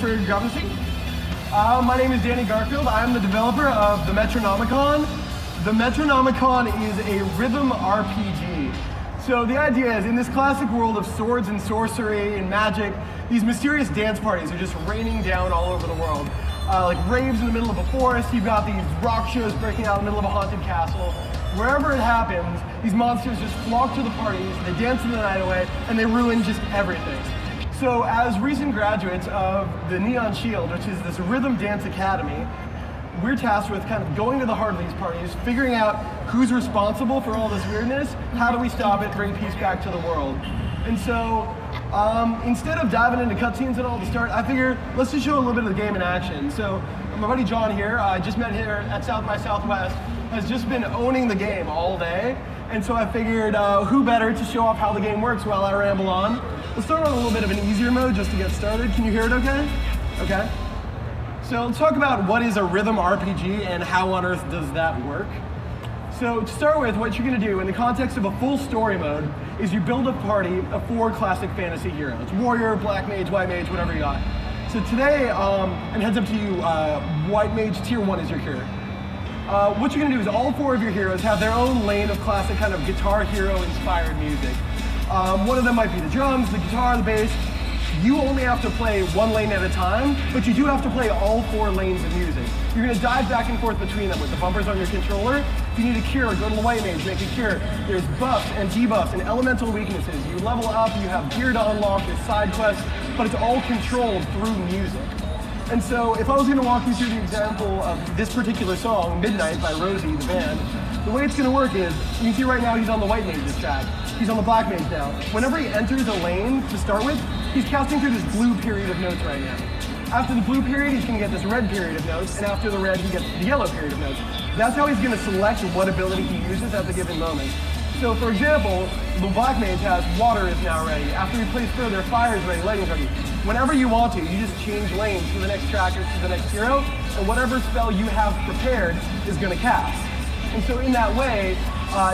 for grabbing a seat. My name is Danny Garfield. I'm the developer of the Metronomicon. The Metronomicon is a rhythm RPG. So the idea is, in this classic world of swords and sorcery and magic, these mysterious dance parties are just raining down all over the world. Like raves in the middle of a forest, you've got these rock shows breaking out in the middle of a haunted castle. Wherever it happens, these monsters just flock to the parties, they dance the night away, and they ruin just everything. So as recent graduates of the Neon Shield, which is this rhythm dance academy, we're tasked with kind of going to the heart of these parties, figuring out who's responsible for all this weirdness, how do we stop it, bring peace back to the world. And so instead of diving into cutscenes and all to start, I figure let's just show a little bit of the game in action. So my buddy John here, I just met here at South by Southwest, has just been owning the game all day. And so I figured who better to show off how the game works while I ramble on. Let's start on a little bit of an easier mode just to get started. Can you hear it okay? Okay. So let's talk about what is a rhythm RPG and how on earth does that work. So to start with, what you're going to do in the context of a full story mode is you build a party of 4 classic fantasy heroes. Warrior, black mage, white mage, whatever you got. So today, and heads up to you, white mage tier 1 is your hero. What you're going to do is all 4 of your heroes have their own lane of classic kind of guitar hero inspired music. One of them might be the drums, the guitar, the bass. You only have to play 1 lane at a time, but you do have to play all 4 lanes of music. You're going to dive back and forth between them with the bumpers on your controller. If you need a cure, go to the white mage, make a cure. There's buffs and debuffs and elemental weaknesses. You level up, you have gear to unlock, there's side quests, but it's all controlled through music. And so if I was going to walk you through the example of this particular song, Midnight by Rosie, the band, the way it's going to work is, you can see right now he's on the white mage's track. He's on the black mage now. Whenever he enters a lane to start with, he's casting through this blue period of notes right now. After the blue period, he's going to get this red period of notes, and after the red, he gets the yellow period of notes. That's how he's going to select what ability he uses at the given moment. So for example, the black mage has water is now ready. After he plays further, fire is ready, lighting is ready. Whenever you want to, you just change lanes to the next track or to the next hero, and whatever spell you have prepared is going to cast. And so in that way,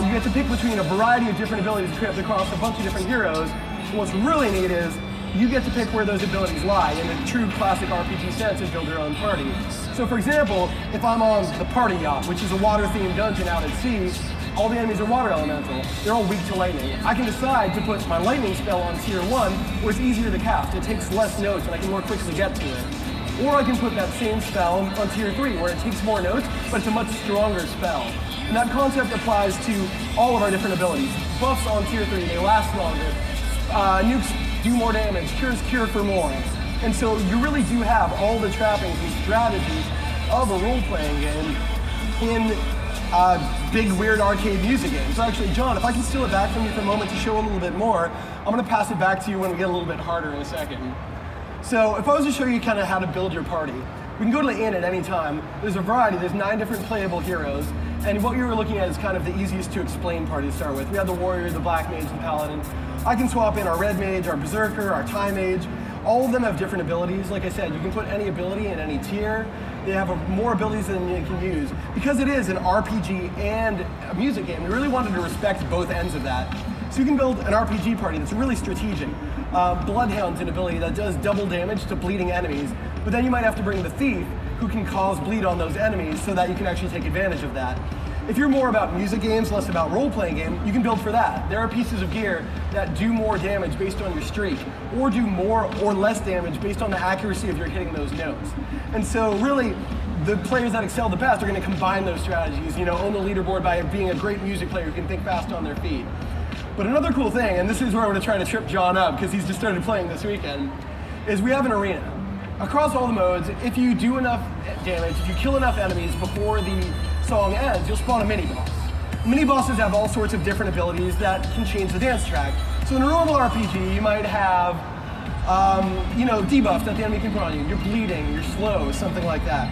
you get to pick between a variety of different abilities across a bunch of different heroes. And what's really neat is you get to pick where those abilities lie in a true classic RPG sense and build your own party. So for example, if I'm on the party yacht, which is a water-themed dungeon out at sea, all the enemies are water elemental. They're all weak to lightning. I can decide to put my lightning spell on tier 1, where it's easier to cast. It takes less notes and I can more quickly get to it. Or I can put that same spell on tier 3, where it takes more notes, but it's a much stronger spell. And that concept applies to all of our different abilities. Buffs on tier 3, they last longer. Nukes do more damage, cures cure for more. And so you really do have all the trappings and strategies of a role-playing game in a big, weird arcade music game. So actually, John, if I can steal it back from you for a moment to show a little bit more, I'm going to pass it back to you when we get a little bit harder in a second. So if I was to show you kind of how to build your party, we can go to the inn at any time. There's a variety, there's 9 different playable heroes. And what you were looking at is kind of the easiest to explain party to start with. We have the warrior, the black mage, the paladin. I can swap in our red mage, our berserker, our time mage. All of them have different abilities. Like I said, you can put any ability in any tier. They have more abilities than you can use. Because it is an RPG and a music game, we really wanted to respect both ends of that. So you can build an RPG party that's really strategic. Bloodhound's an ability that does double damage to bleeding enemies, but then you might have to bring the thief, who can cause bleed on those enemies so that you can actually take advantage of that. If you're more about music games, less about role-playing game, you can build for that. There are pieces of gear that do more damage based on your streak, or do more or less damage based on the accuracy of your hitting those notes. And so really, the players that excel the best are going to combine those strategies, own the leaderboard by being a great music player who can think fast on their feet. But another cool thing, and this is where I'm going to try to trip John up because he's just started playing this weekend, is we have an arena. Across all the modes, if you do enough damage, if you kill enough enemies before the song ends, you'll spawn a mini-boss. Mini-bosses have all sorts of different abilities that can change the dance track. So in a normal RPG, you might have, debuffs that the enemy can put on you. You're bleeding, you're slow, something like that.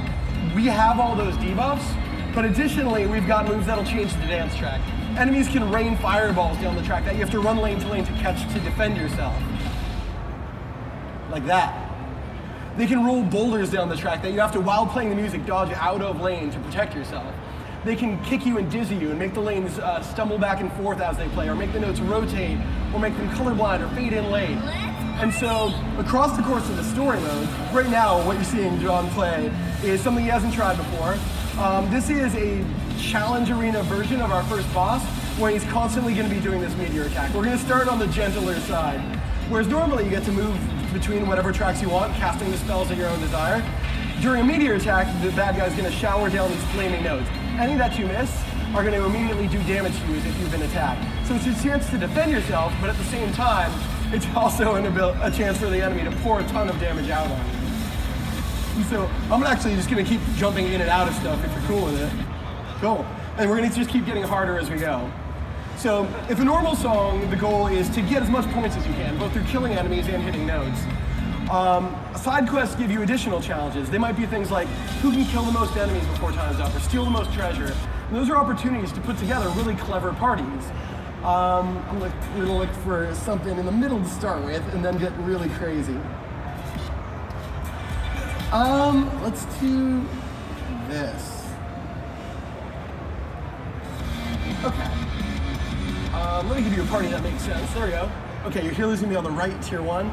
We have all those debuffs, but additionally, we've got moves that'll change the dance track. Enemies can rain fireballs down the track that you have to run lane to lane to catch to defend yourself. Like that. They can roll boulders down the track that you have to, while playing the music, dodge out of lane to protect yourself. They can kick you and dizzy you and make the lanes stumble back and forth as they play, or make the notes rotate, or make them colorblind or fade in late. And so across the course of the story mode, right now what you're seeing John play is something he hasn't tried before. This is a challenge arena version of our first boss, where he's constantly going to be doing this meteor attack. We're going to start on the gentler side, whereas normally you get to move between whatever tracks you want, casting the spells at your own desire. During a meteor attack, the bad guy's going to shower down these flaming nodes. Any that you miss are going to immediately do damage to you as if you've been attacked. So it's a chance to defend yourself, but at the same time, it's also a chance for the enemy to pour a ton of damage out on you. And so I'm actually just going to keep jumping in and out of stuff if you're cool with it. Cool. And we're going to just keep getting harder as we go. So if a normal song, the goal is to get as much points as you can, both through killing enemies and hitting nodes. Side quests give you additional challenges. They might be things like who can kill the most enemies before time's up, or steal the most treasure. And those are opportunities to put together really clever parties. I'm gonna look for something in the middle to start with, and then get really crazy. Let's do this. Okay. Let me give you a party that makes sense. There we go. Okay, your healer's gonna be on the right, tier 1.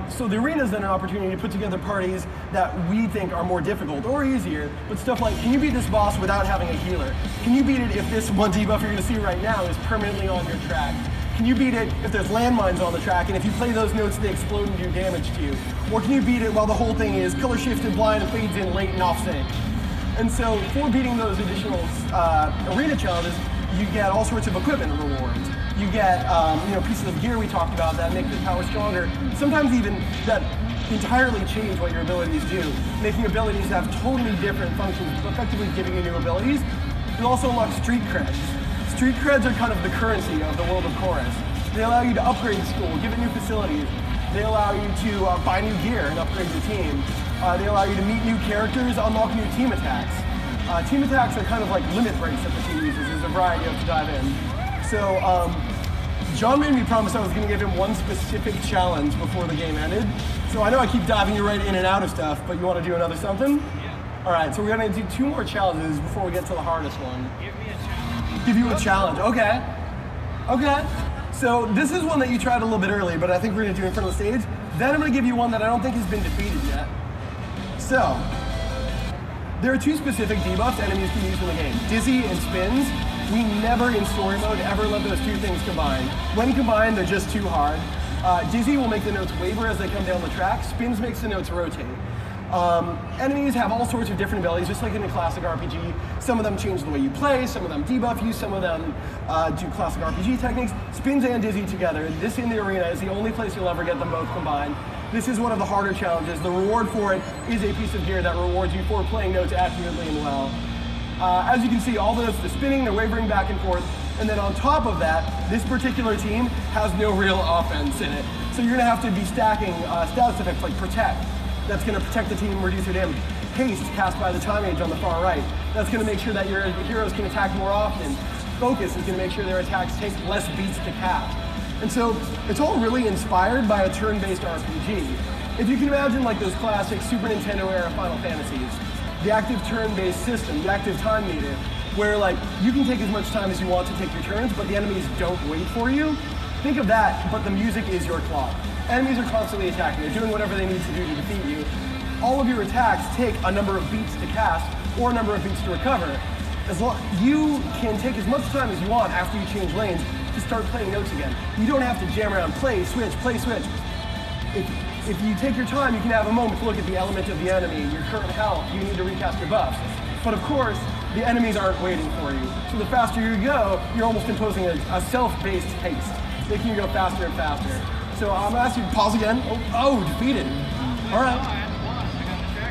So the arena is then an opportunity to put together parties that we think are more difficult or easier, but stuff like, can you beat this boss without having a healer? Can you beat it if this one debuff you're going to see right now is permanently on your track? Can you beat it if there's landmines on the track, and if you play those notes, they explode and do damage to you? Or can you beat it while the whole thing is color shifted, blind, and fades in late and off sync? And so for beating those additional arena challenges, you get all sorts of equipment rewards. You get pieces of gear we talked about that make your power stronger. Sometimes even that entirely change what your abilities do, making abilities have totally different functions, effectively giving you new abilities. You also unlock street creds. Street creds are kind of the currency of the world of Chorus. They allow you to upgrade school, give it new facilities. They allow you to buy new gear and upgrade your team. They allow you to meet new characters, unlock new team attacks. Team attacks are kind of like limit breaks that the team uses. There's a variety of to dive in. So John made me promise I was going to give him one specific challenge before the game ended. So I know I keep diving you right in and out of stuff, but you want to do another something? Yeah. All right, so we're going to do 2 more challenges before we get to the hardest one. Give me a challenge. Give you a challenge, okay. Okay. So this is one that you tried a little bit early, but I think we're going to do in front of the stage. Then I'm going to give you one that I don't think has been defeated yet. So, there are 2 specific debuffs enemies can use in the game, Dizzy and Spins. We never in story mode ever let those 2 things combine. When combined, they're just too hard. Dizzy will make the notes waver as they come down the track. Spins makes the notes rotate. Enemies have all sorts of different abilities, just like in a classic RPG. Some of them change the way you play, some of them debuff you, some of them do classic RPG techniques. Spins and Dizzy together. This in the arena is the only place you'll ever get them both combined. This is one of the harder challenges. The reward for it is a piece of gear that rewards you for playing notes accurately and well. As you can see, all the notes are spinning, they're wavering back and forth, and then on top of that, this particular team has no real offense in it. So you're gonna have to be stacking status effects like Protect. That's gonna protect the team and reduce their damage. Haste, cast by the Time Age on the far right. That's gonna make sure that your heroes can attack more often. Focus is gonna make sure their attacks take less beats to cast. And so it's all really inspired by a turn-based RPG. If you can imagine like those classic Super Nintendo era Final Fantasies, the active turn-based system, the active time meter, where like you can take as much time as you want to take your turns, but the enemies don't wait for you. Think of that, but the music is your clock. Enemies are constantly attacking, they're doing whatever they need to do to defeat you. All of your attacks take a number of beats to cast, or a number of beats to recover. You can take as much time as you want after you change lanes to start playing notes again. You don't have to jam around, play, switch, play, switch. If you take your time, you can have a moment to look at the element of the enemy, your current health, you need to recast your buffs. But of course, the enemies aren't waiting for you. So the faster you go, you're almost imposing a self-based haste, making you go faster and faster. So I'm gonna ask you to pause again. Oh, defeated. All right.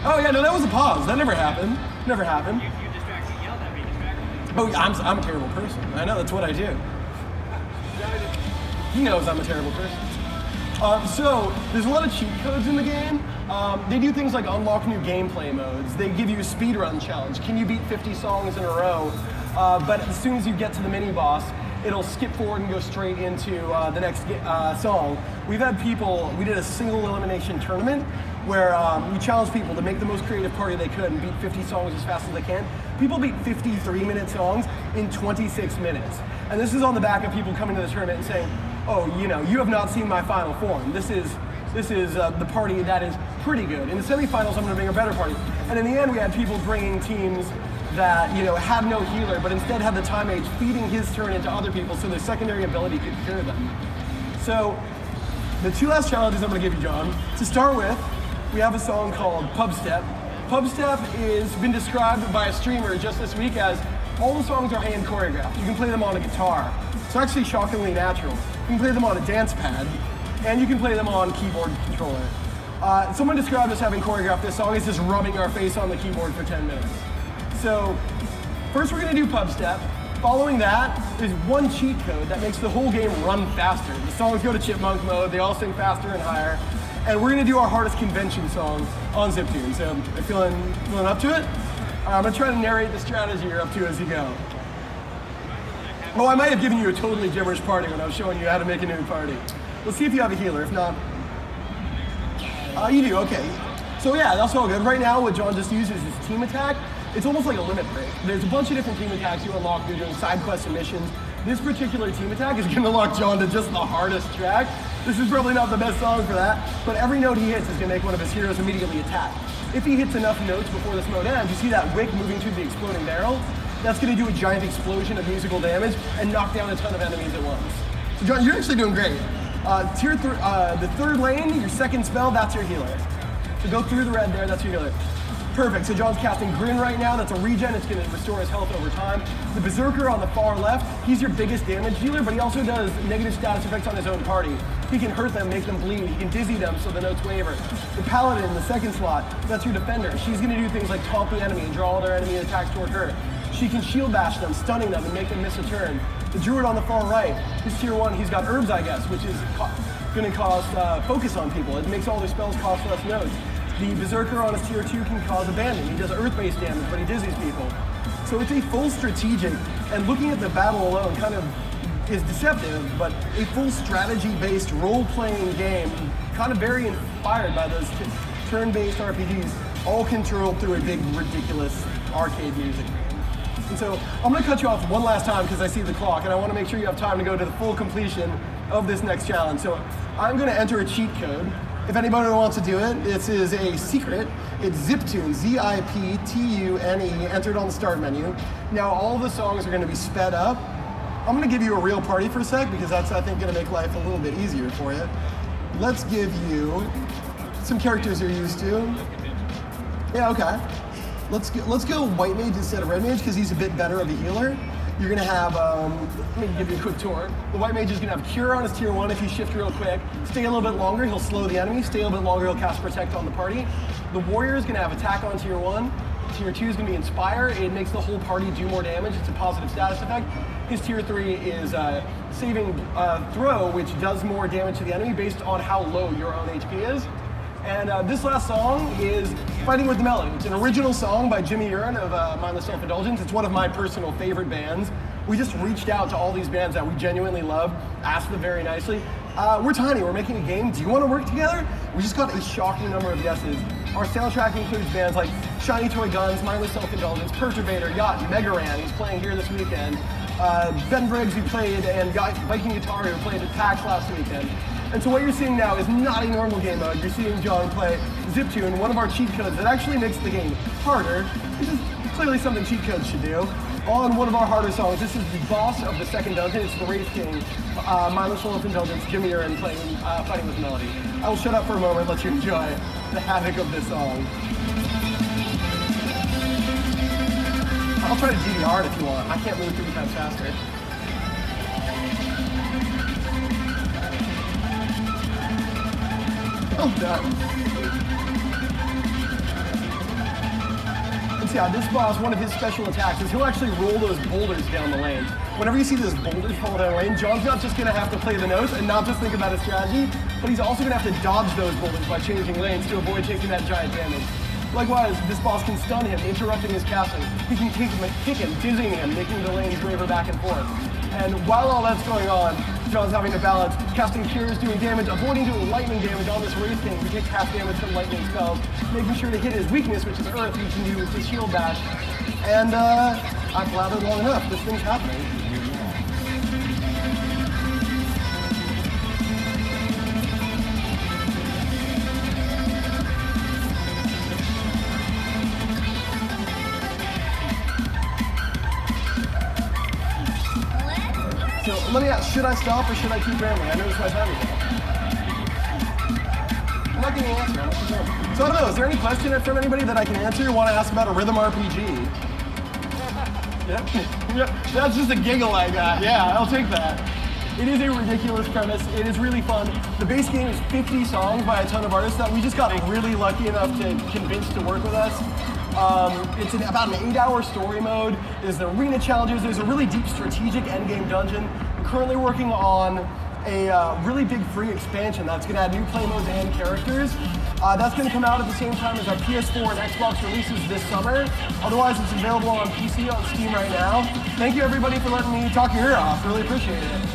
Oh yeah, no, that was a pause. That never happened. Never happened. You distracted, yelled at me, distracted. Oh, I'm a terrible person. I know, that's what I do. He knows I'm a terrible person. So, there's a lot of cheat codes in the game. They do things like unlock new gameplay modes. They give you a speedrun challenge. Can you beat 50 songs in a row? But as soon as you get to the mini-boss, it'll skip forward and go straight into the next song. We've had people, we did a single elimination tournament where we challenged people to make the most creative party they could and beat 50 songs as fast as they can. People beat 53-minute songs in 26 minutes. And this is on the back of people coming to the tournament and saying, oh, you know, you have not seen my final form. This is the party that is pretty good. In the semifinals, I'm going to bring a better party. And in the end, we had people bringing teams that, you know, had no healer, but instead had the time mage feeding his turn into other people so their secondary ability could cure them. So the two last challenges I'm going to give you, John. To start with, we have a song called Pub Step. Pub Step has been described by a streamer just this week as all the songs are hand choreographed. You can play them on a guitar. It's actually shockingly natural. You can play them on a dance pad, and you can play them on keyboard controller. Someone described us having choreographed this song as just rubbing our face on the keyboard for 10 minutes. So first we're going to do Pub Step. Following that is one cheat code that makes the whole game run faster. The songs go to chipmunk mode, they all sing faster and higher. And we're going to do our hardest convention song on Ziptune. So are you feeling up to it? I'm going to try to narrate the strategy you're up to as you go. Oh, I might have given you a totally gibberish party when I was showing you how to make a new party. Let's see if you have a healer. If not, you do, okay. So yeah, that's all good. Right now, what John just used is his team attack. It's almost like a limit break. There's a bunch of different team attacks you unlock through doing side quests and missions. This particular team attack is going to lock John to just the hardest track. This is probably not the best song for that, but every note he hits is going to make one of his heroes immediately attack. If he hits enough notes before this mode ends, you see that wick moving through the exploding barrel? That's going to do a giant explosion of musical damage and knock down a ton of enemies at once. So John, you're actually doing great. The third lane, your second spell, that's your healer. So go through the red there, that's your healer. Perfect, so John's casting Grin right now, that's a regen, it's going to restore his health over time. The Berserker on the far left, he's your biggest damage dealer, but he also does negative status effects on his own party. He can hurt them, make them bleed, he can dizzy them so the notes waver. The Paladin in the second slot, that's your defender. She's going to do things like taunt the enemy and draw all their enemy attacks toward her. She can shield bash them, stunning them, and make them miss a turn. The Druid on the far right, his tier 1, he's got herbs, I guess, which is going to cause focus on people. It makes all their spells cost less notes. The Berserker on his tier 2 can cause abandon. He does earth-based damage, but he dizzies people. So it's a full strategic, and looking at the battle alone kind of is deceptive, but a full strategy-based role-playing game, kind of very inspired by those turn-based RPGs, all controlled through a big, ridiculous arcade music game. And so I'm going to cut you off one last time because I see the clock, and I want to make sure you have time to go to the full completion of this next challenge. So I'm going to enter a cheat code. If anybody wants to do it, this is a secret. It's Ziptune, Z-I-P-T-U-N-E, entered on the start menu. Now all the songs are going to be sped up. I'm going to give you a real party for a sec because that's, I think, going to make life a little bit easier for you. Let's give you some characters you're used to. Yeah, okay. Let's go White Mage instead of Red Mage because he's a bit better of a healer. You're going to have, let me give you a quick tour. The White Mage is going to have Cure on his tier 1 if you shift real quick. Stay a little bit longer, he'll slow the enemy. Stay a little bit longer, he'll cast Protect on the party. The Warrior is going to have Attack on tier 1. Tier 2 is going to be Inspire. It makes the whole party do more damage. It's a positive status effect. His tier 3 is Saving Throw, which does more damage to the enemy based on how low your own HP is. And this last song is Fighting with the Melody. It's an original song by Jimmy Urine of Mindless Self-Indulgence. It's one of my personal favorite bands. We just reached out to all these bands that we genuinely love, asked them very nicely. We're tiny, we're making a game. Do you want to work together? We just got a shocking number of yeses. Our soundtrack includes bands like Shiny Toy Guns, Mindless Self-Indulgence, Perturbator, Yacht, Megaran, he's playing here this weekend. Ben Briggs, who played, and Viking Guitar, who played at PAX last weekend. And so what you're seeing now is not a normal game mode. You're seeing John play Ziptune, one of our cheat codes that actually makes the game harder, which is clearly something cheat codes should do. On one of our harder songs, this is the boss of the second dungeon. It's the Wraith King, Mindless Self-Indulgence, Jimmy Urine playing Fighting with Melody. I will shut up for a moment and let you enjoy the havoc of this song. I'll try to GDR it if you want. I can't move 3 times faster. Oh, done. And see, this boss, one of his special attacks is he'll actually roll those boulders down the lane. Whenever you see those boulders fall down the lane, John's not just going to have to play the notes and not just think about his strategy, but he's also going to have to dodge those boulders by changing lanes to avoid taking that giant damage. Likewise, this boss can stun him, interrupting his casting. He can kick him, dizzying him, making the lanes waver back and forth. And while all that's going on, John's having to balance casting Cures, doing damage, avoiding doing lightning damage on this Wraith King. He can cast damage from lightning spells, making sure to hit his weakness, which is Earth, he can use his shield bash. And I've blathered long enough. This thing's happening. let me ask, should I stop or should I keep rambling? I noticed my time is up. I'm not getting an answer. I'm not keep going. So I don't know, is there any question from anybody that I can answer? You want to ask about a rhythm RPG? Yeah, that's just a giggle I got. Yeah, I'll take that. It is a ridiculous premise. It is really fun. The base game is 50 songs by a ton of artists that we just got really lucky enough to convince to work with us. It's about an 8-hour story mode. There's arena challenges. There's a really deep strategic endgame dungeon. I'm currently working on a really big free expansion that's going to add new play modes and characters. That's going to come out at the same time as our PS4 and Xbox releases this summer. Otherwise, it's available on PC on Steam right now. Thank you everybody for letting me talk your ear off. Really appreciate it.